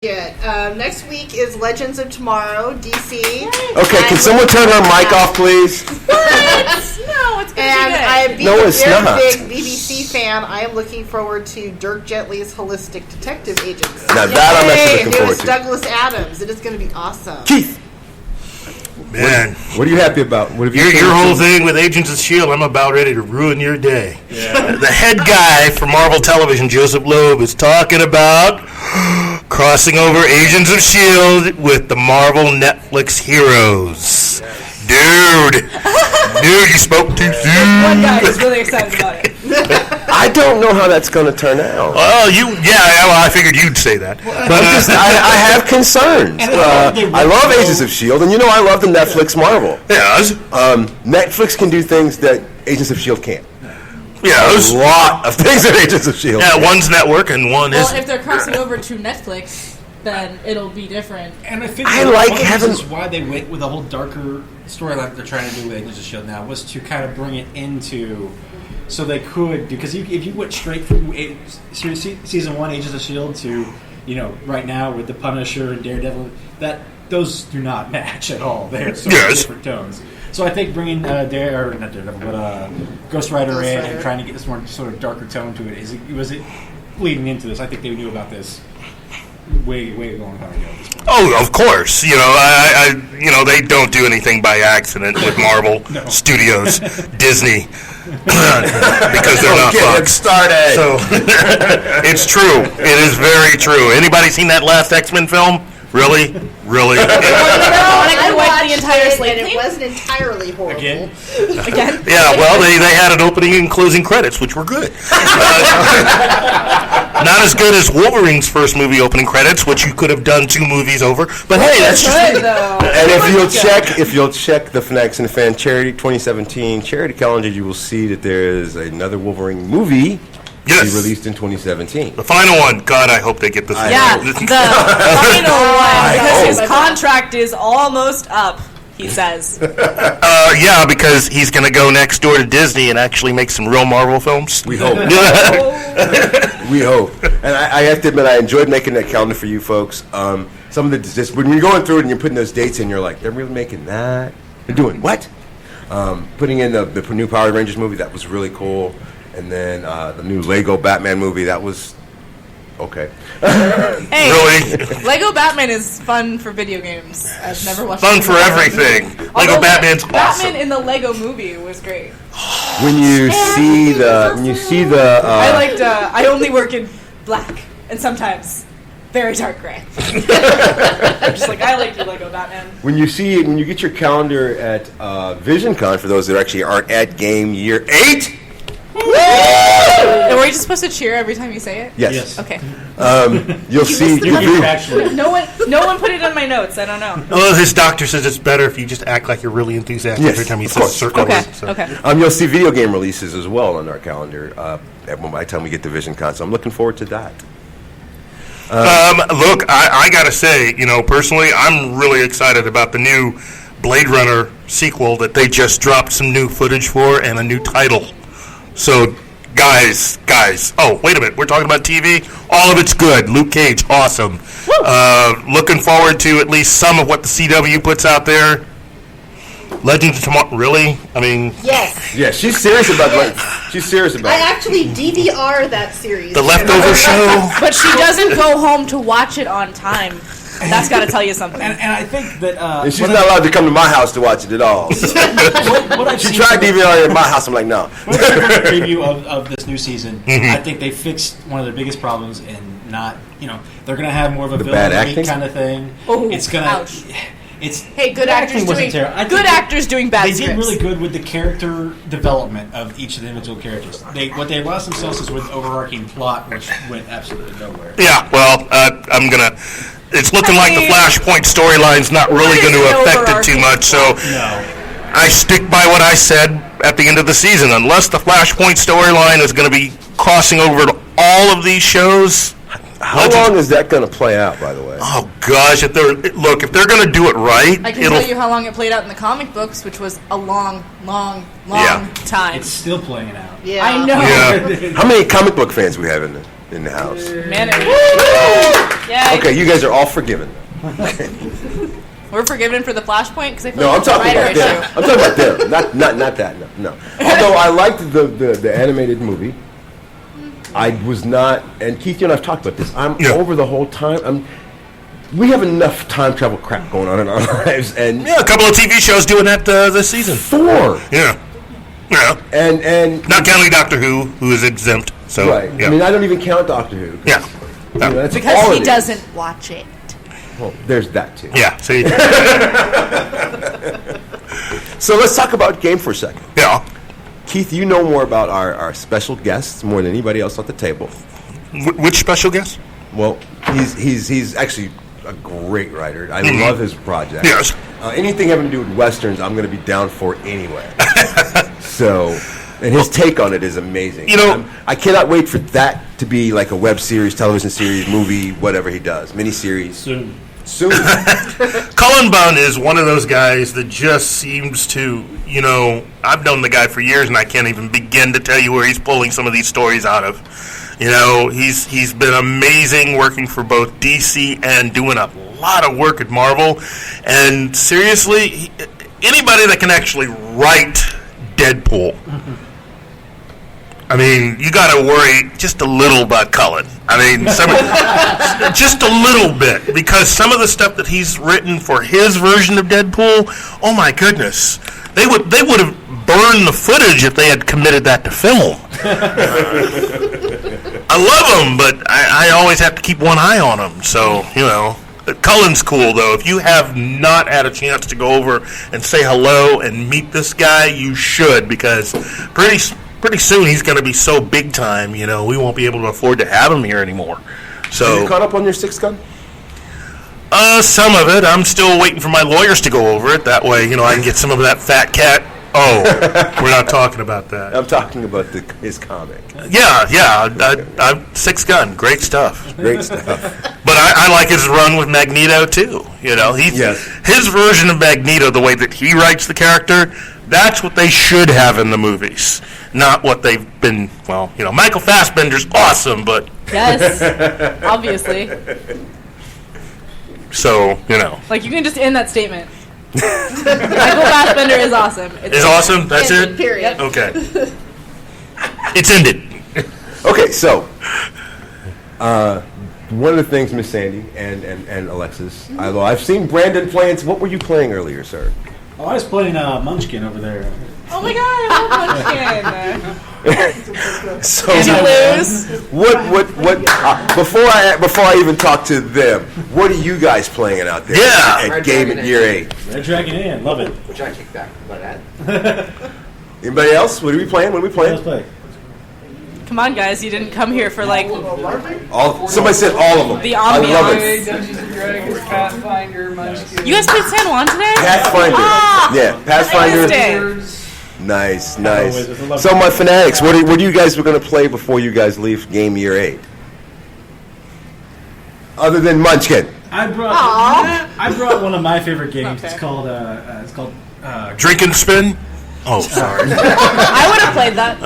Next week is Legends of Tomorrow, DC. Okay, can someone turn her mic off, please? What? No, it's going to be good. No, it's not. Big BBC fan. I am looking forward to Dirk Gently's Holistic Detective Agents. Now that I'm actually looking forward to. Douglas Adams. It is going to be awesome. Keith. Man, what are you happy about? What have you your whole thing with Agents of S.H.I.E.L.D., I'm about ready to ruin your day. Yeah. The head guy for Marvel Television, Joseph Loeb, is talking about crossing over Agents of S.H.I.E.L.D. with the Marvel Netflix heroes. Dude, you spoke too soon. One guy is really excited about it. I don't know how that's going to turn out. Well, I figured you'd say that. But I have concerns. I love Agents of S.H.I.E.L.D., and I love the Netflix Marvel. Yes. Netflix can do things that Agents of S.H.I.E.L.D. can't. Yeah, a lot of things that Agents of S.H.I.E.L.D. Yeah, one's network and one isn't. Well, if they're crossing over to Netflix, then it'll be different. And I think why they went with a whole darker storyline they're trying to do with Agents of S.H.I.E.L.D. now was to kind of bring it into, so they could, because if you went straight from season 1 Agents of S.H.I.E.L.D. to right now with the Punisher and Daredevil, those do not match at all. They're so different tones. So I think bringing not Daredevil, but Ghost Rider in and trying to get this more sort of darker tone to it was it leading into this. I think they knew about this way long time ago. At this point. Oh, of course. They don't do anything by accident with Marvel Studios, Disney, because they're not Fox. Started. So it's true. It is very true. Anybody seen that last X-Men film? Really? I watched the entire slate, and it wasn't entirely horrible. Again? Yeah, well, they had an opening and closing credits, which were good. Not as good as Wolverine's first movie opening credits, which you could have done 2 movies over. But hey, that's just good, though. And if you'll check the Fanatics and Fan Charity 2017 charity calendar, you will see that there is another Wolverine movie. Yes. Be released in 2017. The final one. God, I hope they get this. Yeah, the final one, because his contract is almost up, he says. Yeah, because he's going to go next door to Disney and actually make some real Marvel films. We hope. We hope. And I have to admit, I enjoyed making that calendar for you folks. Some of the when you're going through it and you're putting those dates in, you're like, they're really making that? They're doing what? Putting in the new Power Rangers movie, that was really cool. And then the new Lego Batman movie, that was okay. Hey, really? Lego Batman is fun for video games. I've never watched fun for everything. Lego Batman's awesome. Batman in the Lego movie was great. When you see the I only work in black and sometimes very dark gray. I'm just like, I like your Lego Batman. When you get your calendar at VisionCon, for those that actually aren't at Game Year 8. And were you just supposed to cheer every time you say it? Yes. Okay. You'll see. No one put it in my notes. I don't know. Well, his doctor says it's better if you just act like you're really enthusiastic every time he says circle. Okay. You'll see video game releases as well on our calendar by the time we get to VisionCon. So I'm looking forward to that. Look, I gotta say, personally, I'm really excited about the new Blade Runner sequel that they just dropped some new footage for and a new title. So, guys, oh, wait a minute, we're talking about TV? All of it's good. Luke Cage, awesome. Looking forward to at least some of what the CW puts out there. Legends of Tomorrow, really? I mean... Yes. Yeah, she's serious about it. She's serious about it. I actually DVR that series. The Leftover show? But she doesn't go home to watch it on time. That's got to tell you something. And I think that... and she's not allowed to come to my house to watch it at all. So. She tried DVR at my house. I'm like, no. When I look at the preview of this new season, I think they fixed one of their biggest problems in not... they're going to have more of a villain kind of thing. Oh, it's going to... Hey, good actors doing bad scripts. They did really good with the character development of each of the individual characters. What they lost themselves is with the overarching plot, which went absolutely nowhere. Yeah, well, it's looking like the Flashpoint storyline's not really going to affect it too much, so I stick by what I said at the end of the season. Unless the Flashpoint storyline is going to be crossing over to all of these shows... How long is that going to play out, by the way? Oh, gosh. If they're going to do it right... I can tell you how long it played out in the comic books, which was a long time. It's still playing out. Yeah. I know. Yeah. How many comic book fans we have in the house? Man, Yay. Okay, you guys are all forgiven. We're forgiven for the Flashpoint because I feel No, like I'm talking about issue. them. I'm talking about them. Not that. No. Although I liked the animated movie, I was not. And Keith, you and I've talked about this. I'm over the whole time. We have enough time travel crap going on in our lives, and Yeah, a couple of TV shows doing that this season. 4. Yeah. And Not counting Doctor Who is exempt. So right. yeah. I mean, I don't even count Doctor Who. Yeah. You know, that's all Because he it is. doesn't watch it. Well, there's that too. Yeah. See. So let's talk about G.A.M.E for a second. Yeah. Keith, you know more about our special guests more than anybody else at the table. Which special guest? Well, he's actually a great writer. I love his project. Yes. Anything having to do with westerns, I'm going to be down for anyway. So, and his take on it is amazing. You know, I cannot wait for that to be like a web series, television series, movie, whatever he does, miniseries. Soon. Cullen Bunn is one of those guys that just seems to, I've known the guy for years, and I can't even begin to tell you where he's pulling some of these stories out of. He's been amazing working for both DC and doing a lot of work at Marvel. And seriously, anybody that can actually write Deadpool, I mean, you got to worry just a little about Cullen. I mean, just a little bit, because some of the stuff that he's written for his version of Deadpool, oh my goodness, they would have burned the footage if they had committed that to film. I love him, but I always have to keep one eye on him. So, Cullen's cool, though. If you have not had a chance to go over and say hello and meet this guy, you should, because pretty soon he's going to be so big time, we won't be able to afford to have him here anymore. So, Are you caught up on your 6th gun? some of it. I'm still waiting for my lawyers to go over it. That way, I can get some of that fat cat. Oh, we're not talking about that. I'm talking about his comic. Yeah. I'm 6th Gun. Great stuff. Great stuff. But I like his run with Magneto, too. His version of Magneto, the way that he writes the character, that's what they should have in the movies. Not what they've been, Michael Fassbender's awesome, but... Yes, obviously. So, Like, you can just end that statement. Michael Fassbender is awesome. It's awesome? That's it? Period. Okay. It's ended. Okay, so one of the things, Miss Sandy and Alexis, although I've seen Brandon playing. What were you playing earlier, sir? Oh, I was playing Munchkin over there. Oh my god, I love Munchkin. So Did you lose? what? Before I even talk to them, what are you guys playing out there? Yeah. at G.A.M.E Year 8. Red Dragon Inn, love it. Which I kicked back about that. Anybody else? What are we playing? What are we Let's playing? play. Come on, guys, you didn't come here for like Somebody said all of them. the I love ambiance. it. Dungeons and Dragons, Pathfinder, Munchkin. You guys played San Juan today? Pathfinder. Yeah, I Pathfinder. missed it. Nice. Always, I love So my Fanatics, what are you guys going to play before you guys leave G.A.M.E Year 8? Other than Munchkin. I brought one of my favorite games. Okay. It's called Drink and spin? Oh, sorry. I would have played that.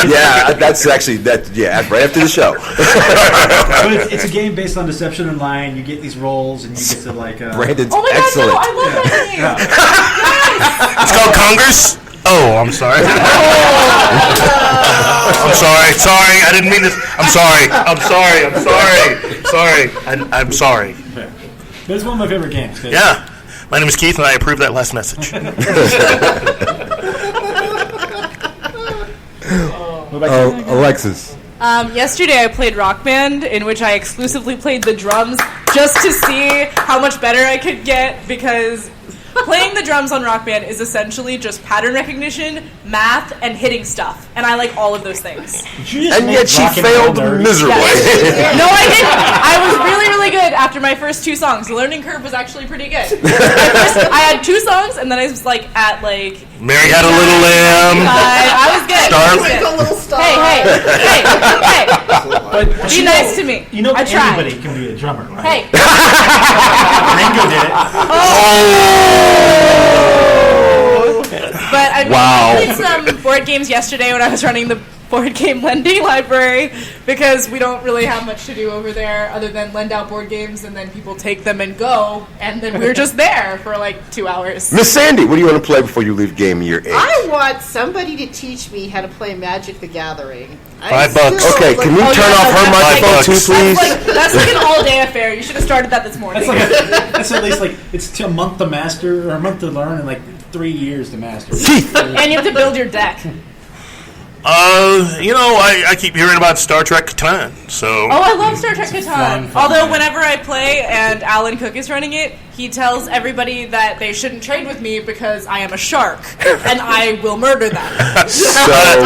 Yeah, that's actually right after the show. But it's a game based on deception and lying. You get these roles, and you get to Brandon's Oh my god, excellent. no, I love that game. It's called Congress? Oh, I'm sorry. I'm sorry. Sorry. I didn't mean this. I'm sorry. I'm sorry. But it's one of my favorite games. Yeah. My name is Keith, and I approve that last message. What about you? Alexis. Yesterday I played Rock Band, in which I exclusively played the drums just to see how much better I could get, because playing the drums on Rock Band is essentially just pattern recognition, math, and hitting stuff. And I like all of those things. And yet she failed miserably. No, I didn't. I was really, really good after my first 2 songs. The learning curve was actually pretty good. I had 2 songs, and then I was at Mary Had a Little Lamb. I was good. Star- I was good. A little star. Hey. But Be nice to me. You know I that tried. anybody can be a drummer, right? Hey. Ringo did it. But I Wow. played some board games yesterday when I was running the board game lending library because we don't really have much to do over there other than lend out board games and then people take them and go, and then we're just there for like 2 hours. Miss Sandy, what do you want to play before you leave Game Year 8? I want somebody to teach me how to play Magic the Gathering. $5. Okay, can you turn off her microphone too, please? That's like an all-day affair. You should have started that this morning. That's at least like it's a month to master or a month to learn and like 3 years to master. And you have to build your deck. I keep hearing about Star Trek Catan, so... Oh, I love Star Trek Catan. fun Although game. whenever I play and Alan Cook is running it, he tells everybody that they shouldn't trade with me because I am a shark, and I will murder them. So,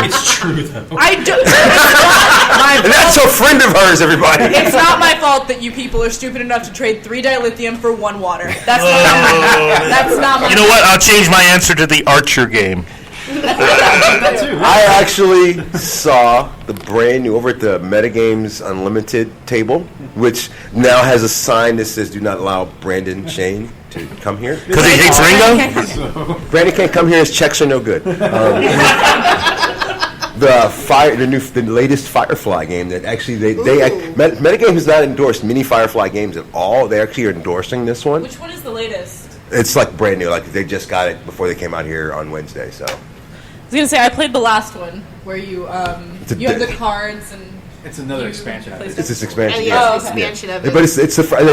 It's true though. I do. It's not my and that's a fault. friend of hers, everybody. It's not my fault that you people are stupid enough to trade 3 dilithium for 1 water. That's not. That's not my. You know what? I'll change my answer to the Archer game. That too. I actually saw the brand new over at the Metagames Unlimited table, which now has a sign that says "Do not allow Brandon Shane to come here." Because he hates Ringo? Brandon can't come here; his checks are no good. The latest Firefly game that actually Metagame has not endorsed many Firefly games at all. They actually are endorsing this one. Which one is the latest? It's like brand new. Like they just got it before they came out here on Wednesday. So I was gonna say I played the last one where you you have the cards and It's another expansion. play it's stuff. this expansion. And yeah. yes, Oh, okay. expansion of it. But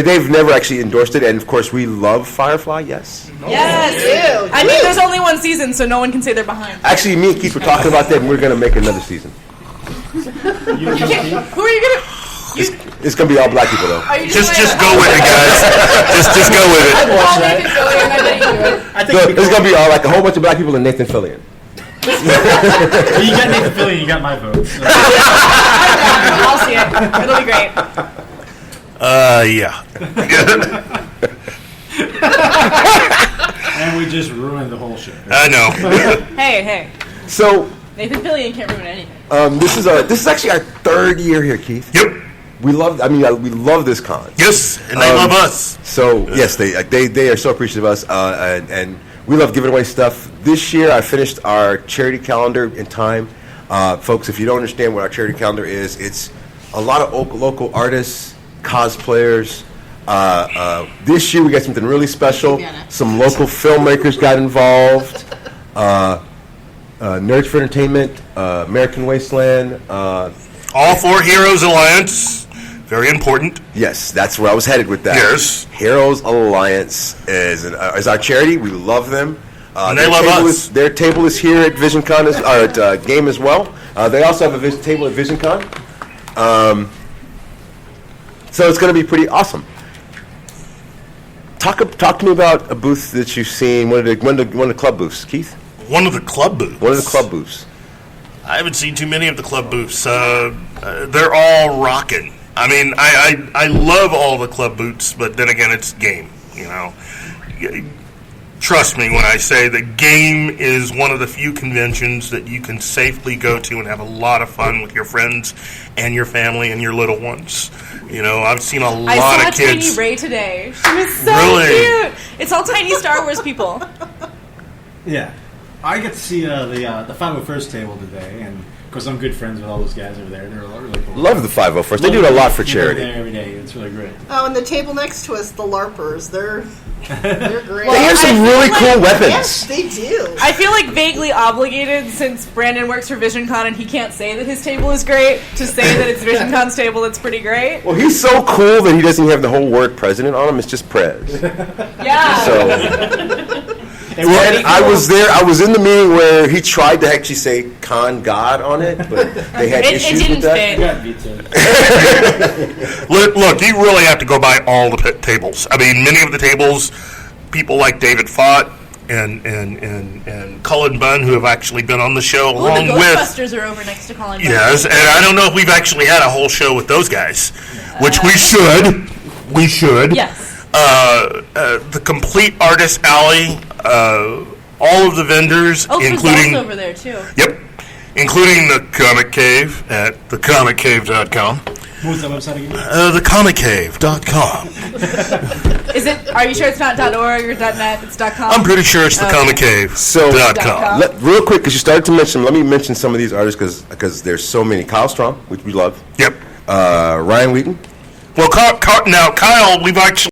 they've never actually endorsed it, and of course we love Firefly. Yes. Yes. Ew, I mean, ew. there's only 1 season, so no one can say they're behind. Actually, me and Keith were talking about that, and we're going to make another season. Who are you gonna? It's going to be all black people, though. Are you Just gonna- go with it, guys. Just go with it. Paul Nathan Fillion, I bet you do it. I think So it's going to be all like a whole bunch of black people and Nathan Fillion. you got Nathan Fillion, you got my vote. So. I'll see it. It'll be great. Yeah. And we just ruined the whole show. I know. Hey. So Nathan Fillion can't ruin anything. this is actually our 3rd year here, Keith. Yep. We love this con. Yes, and they love us. So yes, they are so appreciative of us, and we love giving away stuff. This year, I finished our charity calendar in time, folks. If you don't understand what our charity calendar is, it's a lot of local artists, cosplayers. This year, we got something really special. Some local filmmakers got involved. Nerds for Entertainment, American Wasteland. All 4 Heroes Alliance. Very important. Yes, that's where I was headed with that. Yes. Heroes Alliance is our charity. We love them. And they their love table us. Their table is here at VisionCon, or at Game as well. They also have a table at VisionCon. So it's going to be pretty awesome. Talk to me about a booth that you've seen. One of the club booths, Keith. One of the club booths. One of the club booths. I haven't seen too many of the club booths. They're all rocking. I mean, I love all the club booths, but then again, it's Game. You know, trust me when I say that Game is one of the few conventions that you can safely go to and have a lot of fun with your friends and your family and your little ones. You know, I've seen a lot I of saw kids. Tiny Ray today. She was so Really? cute. It's all tiny Star Wars people. Yeah. I get to see the 501st table today, and of course I'm good friends with all those guys over there. They're really cool. Love the 501st. They do a lot for You go charity. there every day. It's really great. Oh, and the table next to us, the LARPers. They're great. They have some I feel really like- cool weapons. Yes, they do. I feel like vaguely obligated since Brandon works for VisionCon and he can't say that his table is great to say that it's VisionCon's table that's pretty great. Well, he's so cool that he doesn't have the whole word president on him. It's just Prez. Yeah. So, and I was there. I was in the meeting where he tried to actually say "con God" on it, but they had it issues didn't with that. fit. Yeah, vetoed. Look, you really have to go by all the tables. I mean, many of the tables, people like David Fott and Cullen Bunn, who have actually been on the show Ooh, along the with. Ghostbusters are over next to Colin. Yes, and I don't know if we've actually had a whole show with those guys, which we should. We should. Yes. The complete artist alley, all of the vendors, Oh, including Frizzell's over there too. Yep, including the Comic Cave at thecomiccave.com. What was that website again? Thecomiccave.com. Is it? Are you sure it's not .org or .net? It's .com. I'm pretty sure it's thecomicave.com. So, .com. real quick, because you started to mention, let me mention some of these artists because there's so many. Kyle Strom, which we love. Yep. Ryan Wheaton. Well, now Kyle, we've actually